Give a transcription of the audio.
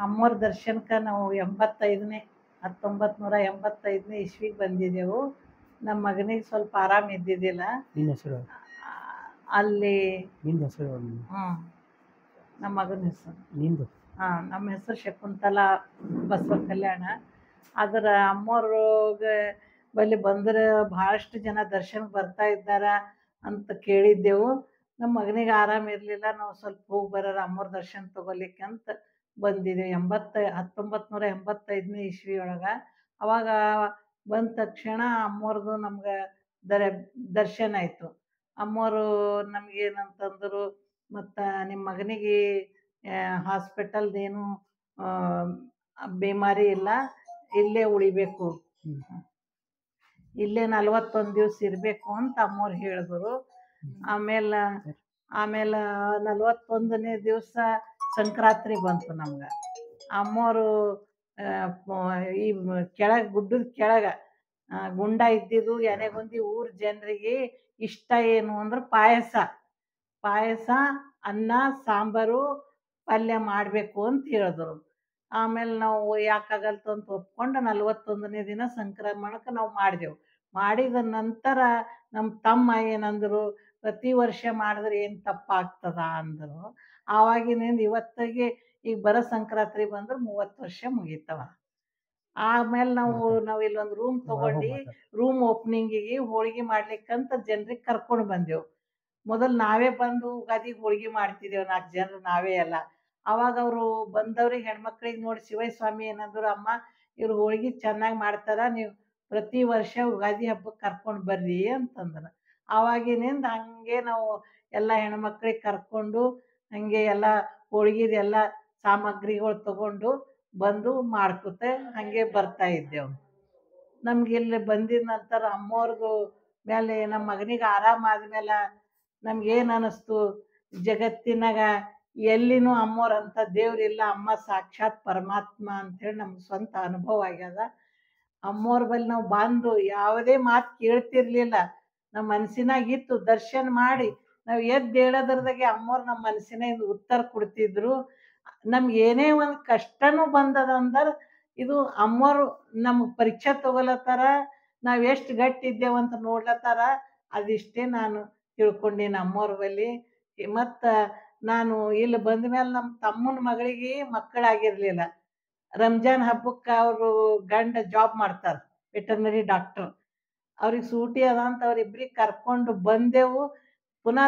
ಅಮ್ಮೋರ ದರ್ಶನಕ್ಕೆ ನಾವು 1985ನೇ ಇಸ್ವಿಗೆ ಬಂದಿದ್ದೆವು. ನಮ್ಮ ಮಗನಿಗೆ ಸ್ವಲ್ಪ ಆರಾಮ ಇದ್ದಿದ್ದಿಲ್ಲ. ನಿನ್ನ ಹೆಸರು? ಅಲ್ಲಿ ನಿಂದ ಹೆಸರು? ನಮ್ಮ ಮಗನ ಹೆಸರು ನಿಂದು? ನಮ್ಮ ಹೆಸರು ಶಕುಂತಲಾ ಬಸವ ಕಲ್ಯಾಣ. ಆದ್ರೆ ಅಮ್ಮೋರ್ಗೆ ಬಲ್ಲಿ ಬಂದ್ರೆ ಭಾಳಷ್ಟು ಜನ ದರ್ಶನಕ್ಕೆ ಬರ್ತಾ ಇದ್ದಾರೆ ಅಂತ ಕೇಳಿದ್ದೆವು. ನಮ್ಮ ಮಗನಿಗೆ ಆರಾಮ ಇರಲಿಲ್ಲ, ನಾವು ಸ್ವಲ್ಪ ಹೋಗಿ ಬರೋರು ಅಮ್ಮೋರ ದರ್ಶನ ತೊಗೊಲಿಕ್ಕೆ ಅಂತ ಬಂದಿದ್ದೆವು 1985ನೇ ಇಸ್ವಿ ಒಳಗೆ. ಅವಾಗ ಬಂದ ತಕ್ಷಣ ಅಮ್ಮೋರ್ದು ನಮ್ಗೆ ದರ್ಶನ ಆಯಿತು. ಅಮ್ಮೋರು ನಮಗೇನಂತಂದರು, ಮತ್ತು ನಿಮ್ಮ ಮಗನಿಗೆ ಹಾಸ್ಪಿಟಲ್ದೇನು ಬಿಮಾರಿ ಇಲ್ಲ, ಇಲ್ಲೇ ಉಳಿಬೇಕು, ಇಲ್ಲೇ 41 ದಿವಸ ಇರಬೇಕು ಅಂತ ಅಮ್ಮೋರು ಹೇಳಿದ್ರು. ಆಮೇಲೆ 41ನೇ ದಿವಸ ಸಂಕ್ರಾಂತಿ ಬಂತು ನಮ್ಗೆ. ಅಮ್ಮೋರು ಈ ಕೆಳಗೆ ಗುಡ್ಡದ ಕೆಳಗೆ ಗುಂಡ ಇದ್ದಿದ್ದು ಎನೆಗುಂದಿ ಊರ ಜನರಿಗೆ ಇಷ್ಟ ಏನು ಅಂದ್ರೆ ಪಾಯಸ, ಅನ್ನ, ಸಾಂಬಾರು, ಪಲ್ಯ ಮಾಡಬೇಕು ಅಂತ ಹೇಳಿದ್ರು. ಆಮೇಲೆ ನಾವು ಯಾಕಾಗಲ್ತು ಅಂತ ಒಪ್ಕೊಂಡು 41ನೇ ದಿನ ಸಂಕ್ರಮಣಕ್ಕೆ ನಾವು ಮಾಡಿದೆವು. ಮಾಡಿದ ನಂತರ ನಮ್ಮ ತಮ್ಮ ಏನಂದರು, ಪ್ರತಿ ವರ್ಷ ಮಾಡಿದ್ರೆ ಏನು ತಪ್ಪಾಗ್ತದ ಅಂದರು. ಆವಾಗಿನಿಂದ ಇವತ್ತಿಗೆ ಈಗ ಬರೋ ಸಂಕ್ರಾಂತಿ ಬಂದ್ರೆ 30 ವರ್ಷ ಮುಗೀತವ. ಆಮೇಲೆ ನಾವು ಇಲ್ಲೊಂದು ರೂಮ್ ತೊಗೊಂಡು ರೂಮ್ ಓಪನಿಂಗಿಗೆ ಹೋಳಿಗೆ ಮಾಡ್ಲಿಕ್ಕಂತ ಜನರಿಗೆ ಕರ್ಕೊಂಡು ಬಂದೆವು. ಮೊದಲು ನಾವೇ ಬಂದು ಯುಗಾದಿಗೆ ಹೋಳಿಗೆ ಮಾಡ್ತಿದ್ದೆವು, 4 ಜನರು ನಾವೇ ಎಲ್ಲ. ಆವಾಗ ಅವರು ಬಂದವ್ರಿಗೆ ಹೆಣ್ಮಕ್ಳಿಗೆ ನೋಡಿ ಶಿವಯ್ಯ ಸ್ವಾಮಿ ಏನಂದ್ರು, ಅಮ್ಮ ಇವ್ರು ಹೋಳಿಗೆ ಚೆನ್ನಾಗಿ ಮಾಡ್ತಾರೆ, ನೀವು ಪ್ರತಿ ವರ್ಷ ಯುಗಾದಿ ಹಬ್ಬಕ್ಕೆ ಕರ್ಕೊಂಡು ಬರ್ರಿ ಅಂತಂದ್ರೆ. ಆವಾಗಿನಿಂದ ಹಂಗೆ ನಾವು ಎಲ್ಲ ಹೆಣ್ಮಕ್ಳಿಗೆ ಕರ್ಕೊಂಡು ಹಂಗೆ ಎಲ್ಲ ಹೋಳಿಗೆದೆಲ್ಲ ಸಾಮಗ್ರಿಗಳು ತೊಗೊಂಡು ಬಂದು ಮಾಡ್ಕೊತ ಹಾಗೆ ಬರ್ತಾ ಇದ್ದೆವು. ನಮ್ಗೆ ಇಲ್ಲಿ ಬಂದಿದ ನಂತರ ಅಮ್ಮೋರ್ದು ಮೇಲೆ ನಮ್ಮ ಮಗನಿಗೆ ಆರಾಮಾದ್ಮೇಲೆ ನಮ್ಗೇನು ಅನ್ನಿಸ್ತು, ಜಗತ್ತಿನಾಗ ಎಲ್ಲಿನೂ ಅಮ್ಮೋರಂಥ ದೇವ್ರಿಲ್ಲ, ಅಮ್ಮ ಸಾಕ್ಷಾತ್ ಪರಮಾತ್ಮ ಅಂಥೇಳಿ ನಮ್ಗೆ ಸ್ವಂತ ಅನುಭವ ಆಗ್ಯದ. ಅಮ್ಮೋರ ಬಳಿ ನಾವು ಬಂದು ಯಾವುದೇ ಮಾತು ಕೇಳ್ತಿರ್ಲಿಲ್ಲ, ನಮ್ಮ ಮನಸ್ಸಿನಾಗ ಇತ್ತು ದರ್ಶನ ಮಾಡಿ ನಾವು ಎದ್ದು ಹೇಳೋದ್ರದಾಗೆ ಅಮ್ಮೋರು ನಮ್ಮ ಮನಸ್ಸಿನಾಗ ಉತ್ತರ ಕೊಡ್ತಿದ್ರು. ನಮ್ಗೆ ಏನೇ ಒಂದು ಕಷ್ಟನೂ ಬಂದದಂದ್ರೆ ಇದು ಅಮ್ಮೋರು ನಮಗೆ ಪರೀಕ್ಷೆ ತೊಗೊಲತ್ತಾರ, ನಾವು ಎಷ್ಟು ಗಟ್ಟಿ ಇದ್ದೇವಂತ ನೋಡ್ಲತ್ತಾರ, ಅದಿಷ್ಟೇ ನಾನು ತಿಳ್ಕೊಂಡೀನಿ ಅಮ್ಮೋರ ಬಳಿ. ಮತ್ತು ನಾನು ಇಲ್ಲಿ ಬಂದ ಮೇಲೆ ನಮ್ಮ ತಮ್ಮನ ಮಗಳಿಗೆ ಮಕ್ಕಳಾಗಿರಲಿಲ್ಲ. ರಂಜಾನ್ ಹಬ್ಬಕ್ಕೆ ಅವರು ಗಂಡ ಜಾಬ್ ಮಾಡ್ತಾರೆ, ವೆಟರ್ನರಿ ಡಾಕ್ಟ್ರು. ಅವ್ರಿಗೆ ಸೂಟಿ ಅದ ಅಂತ ಅವ್ರಿಬ್ರಿಗೆ ಕರ್ಕೊಂಡು ಬಂದೆವು. ಪುನಃ